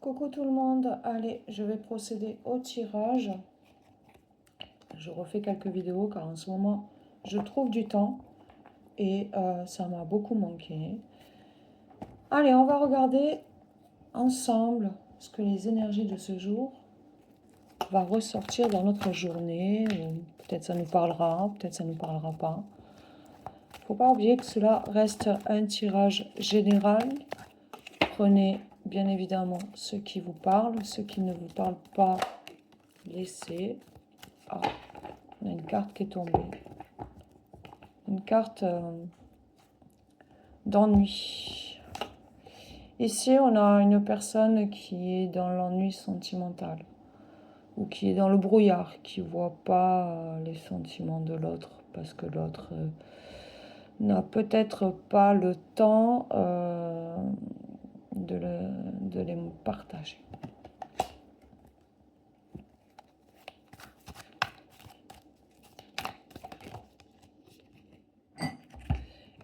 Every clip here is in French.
Coucou tout le monde, allez, je vais procéder au tirage. Je refais quelques vidéos car en ce moment, je trouve du temps et ça m'a beaucoup manqué. Allez, on va regarder ensemble ce que les énergies de ce jour va ressortir dans notre journée. Peut-être ça nous parlera, peut-être ça ne nous parlera pas. Il ne faut pas oublier que cela reste un tirage général. Prenez bien évidemment ce qui vous parle, ce qui ne vous parle pas, laissez. Ah, on a une carte qui est tombée. Une carte d'ennui. Ici, on a une personne qui est dans l'ennui sentimental ou qui est dans le brouillard, qui ne voit pas les sentiments de l'autre parce que l'autre n'a peut-être pas le temps de les partager.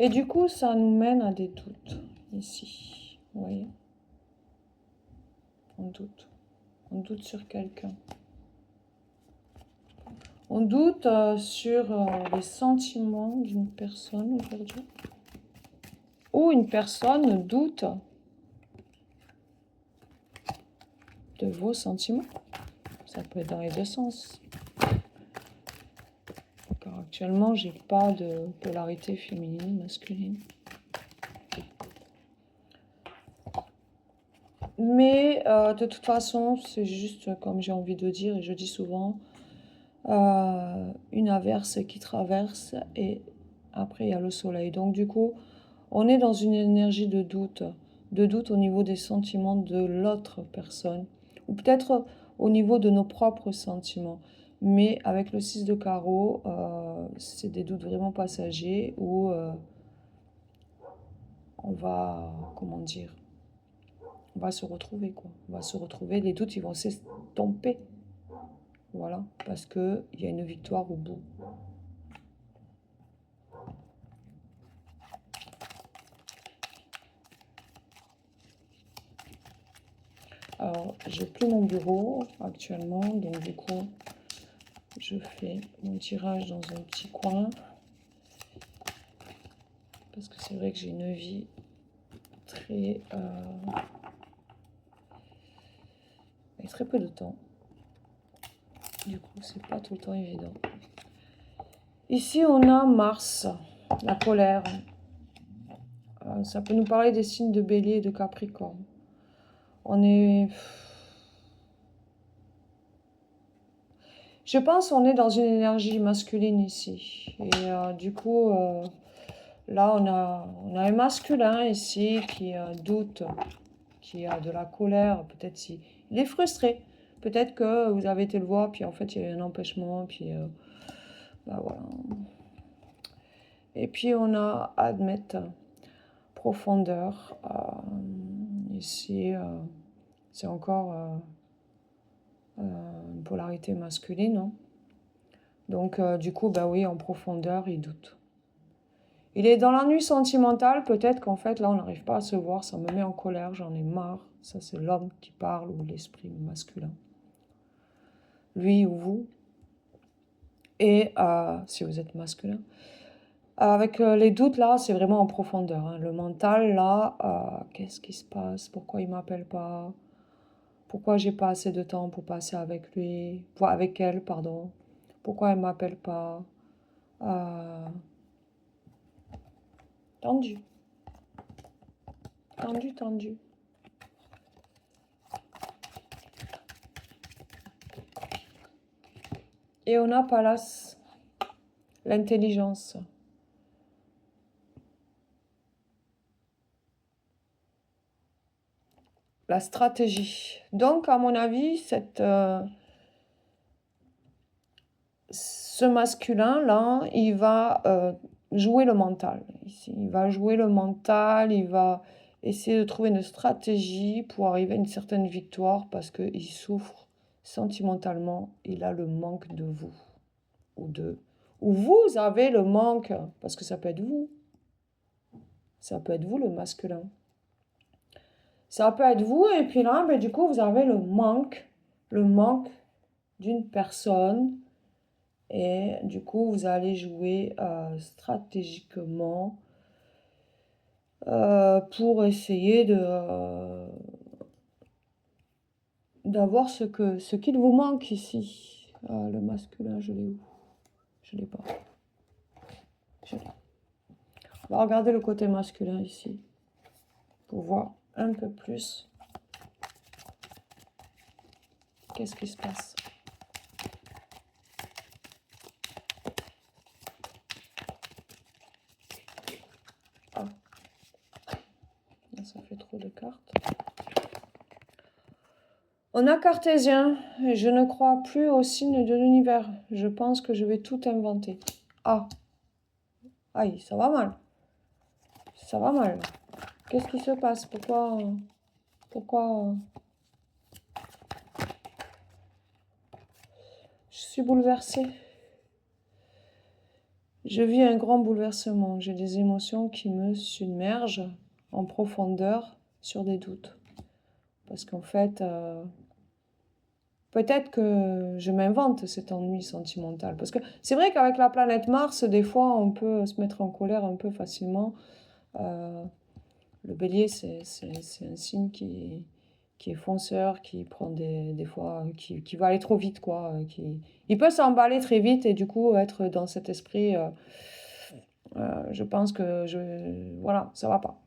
Et du coup, ça nous mène à des doutes, ici. Vous voyez ? On doute. On doute sur quelqu'un. On doute sur les sentiments d'une personne aujourd'hui. Ou une personne doute de vos sentiments. Ça peut être dans les deux sens. Car actuellement, j'ai pas de polarité féminine, masculine. Mais de toute façon, c'est juste comme j'ai envie de dire, et je dis souvent, une averse qui traverse et après il y a le soleil. Donc du coup, on est dans une énergie de doute au niveau des sentiments de l'autre personne, ou peut-être au niveau de nos propres sentiments. Mais avec le 6 de carreau, c'est des doutes vraiment passagers où on va, comment dire, on va se retrouver quoi. On va se retrouver, les doutes ils vont s'estomper. Voilà, parce qu'il y a une victoire au bout. Alors, j'ai plus mon bureau actuellement, donc du coup, je fais mon tirage dans un petit coin. Parce que c'est vrai que j'ai une vie très... avec très peu de temps. Du coup, c'est pas tout le temps évident. Ici, on a Mars, la colère. Ça peut nous parler des signes de Bélier et de Capricorne. On est... Je pense qu'on est dans une énergie masculine ici. Et du coup, là, on a un masculin ici qui doute, qui a de la colère. Peut-être s'il est frustré. Peut-être que vous avez été le voir, puis en fait, il y a eu un empêchement, puis... bah voilà. Et puis, on a admettre, profondeur. Ici, c'est encore... une polarité masculine. Hein. Donc, du coup, bah oui, en profondeur, il doute. Il est dans l'ennui sentimental, peut-être qu'en fait, là, on n'arrive pas à se voir, ça me met en colère, j'en ai marre. Ça, c'est l'homme qui parle ou l'esprit masculin. Lui ou vous. Et si vous êtes masculin. Avec les doutes, là, c'est vraiment en profondeur. Hein. Le mental, là, qu'est-ce qui se passe? Pourquoi il ne m'appelle pas? Pourquoi j'ai pas assez de temps pour passer avec lui, avec elle, pardon. Pourquoi elle m'appelle pas? Tendu. Tendu, tendu. Et on a Pallas, l'intelligence. La stratégie. Donc, à mon avis, ce masculin-là, il va jouer le mental. Ici. Il va jouer le mental, il va essayer de trouver une stratégie pour arriver à une certaine victoire parce qu'il souffre sentimentalement, il a le manque de vous ou vous avez le manque, parce que ça peut être vous. Ça peut être vous le masculin. Ça peut être vous, et puis là, ben, du coup, vous avez le manque d'une personne, et du coup, vous allez jouer stratégiquement pour essayer d'avoir ce qu'il vous manque ici. Le masculin, je l'ai où? Je l'ai pas. Je l'ai. On va regarder le côté masculin ici pour voir un peu plus qu'est-ce qui se passe. Ah, ça fait trop de cartes. On a cartésien, et je ne crois plus au signe de l'univers. Je pense que je vais tout inventer. Ah, aïe, ça va mal. Ça va mal. Qu'est-ce qui se passe? Pourquoi je suis bouleversée. Je vis un grand bouleversement. J'ai des émotions qui me submergent en profondeur sur des doutes. Parce qu'en fait, peut-être que je m'invente cet ennui sentimental. Parce que c'est vrai qu'avec la planète Mars, des fois, on peut se mettre en colère un peu facilement. Le bélier, c'est un signe qui est fonceur, qui prend des fois, qui va aller trop vite, quoi. Il peut s'emballer très vite et du coup être dans cet esprit. Je pense que voilà, ça va pas.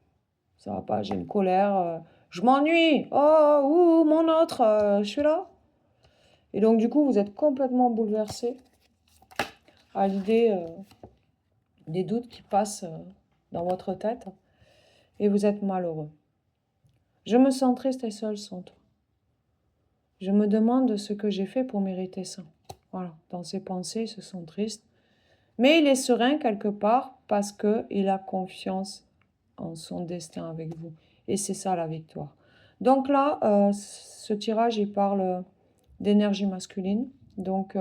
Ça va pas, j'ai une colère. Je m'ennuie. Oh, mon autre, je suis là. Et donc, du coup, vous êtes complètement bouleversé à l'idée des doutes qui passent dans votre tête et vous êtes malheureux. Je me sens triste et seule sans toi. Je me demande ce que j'ai fait pour mériter ça. Voilà, dans ses pensées, il se sent triste. Mais il est serein quelque part parce qu'il a confiance en son destin avec vous. Et c'est ça la victoire. Donc là, ce tirage, il parle d'énergie masculine, donc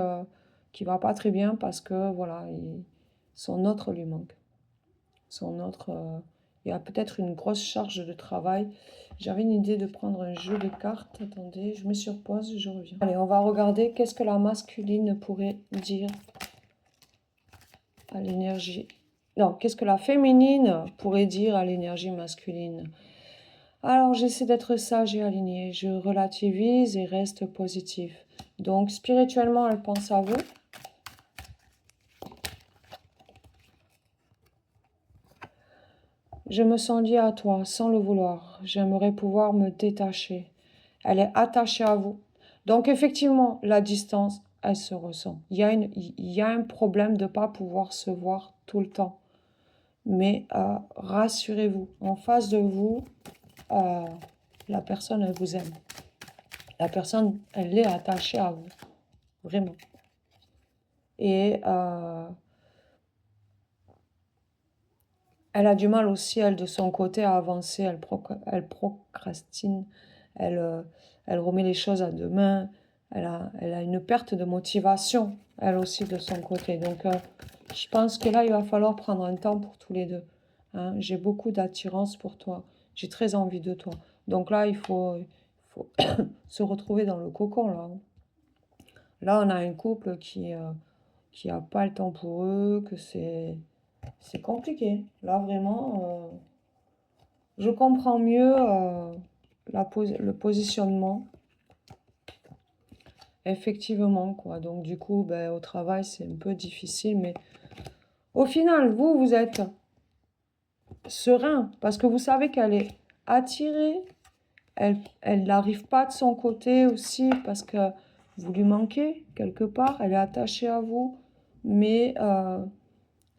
qui va pas très bien parce que voilà, son autre lui manque. Son autre, il y a peut-être une grosse charge de travail. J'avais une idée de prendre un jeu de cartes. Attendez, je me surpose, je reviens. Allez, on va regarder qu'est-ce que la masculine pourrait dire à l'énergie. Non, qu'est-ce que la féminine pourrait dire à l'énergie masculine? Alors, j'essaie d'être sage et alignée. Je relativise et reste positif. Donc, spirituellement, elle pense à vous. Je me sens liée à toi sans le vouloir. J'aimerais pouvoir me détacher. Elle est attachée à vous. Donc, effectivement, la distance, elle se ressent. Il y a un problème de ne pas pouvoir se voir tout le temps. Mais rassurez-vous, en face de vous, la personne, elle vous aime. La personne, elle est attachée à vous. Vraiment. Et elle a du mal aussi, elle, de son côté, à avancer. Elle procrastine. Elle remet les choses à demain. Elle a une perte de motivation, elle aussi, de son côté. Donc, je pense que là, il va falloir prendre un temps pour tous les deux. Hein. J'ai beaucoup d'attirance pour toi. J'ai très envie de toi. Donc là, il faut se retrouver dans le cocon, là. Là, on a un couple qui a pas le temps pour eux, que c'est compliqué. Là, vraiment, je comprends mieux le positionnement. Effectivement, quoi. Donc, du coup, ben, au travail, c'est un peu difficile. Mais au final, vous êtes serein parce que vous savez qu'elle est attirée. Elle n'arrive pas de son côté aussi parce que vous lui manquez quelque part. Elle est attachée à vous. Mais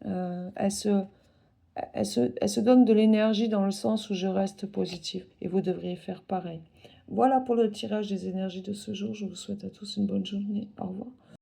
elle se donne de l'énergie dans le sens où je reste positive. Et vous devriez faire pareil. Voilà pour le tirage des énergies de ce jour. Je vous souhaite à tous une bonne journée. Au revoir.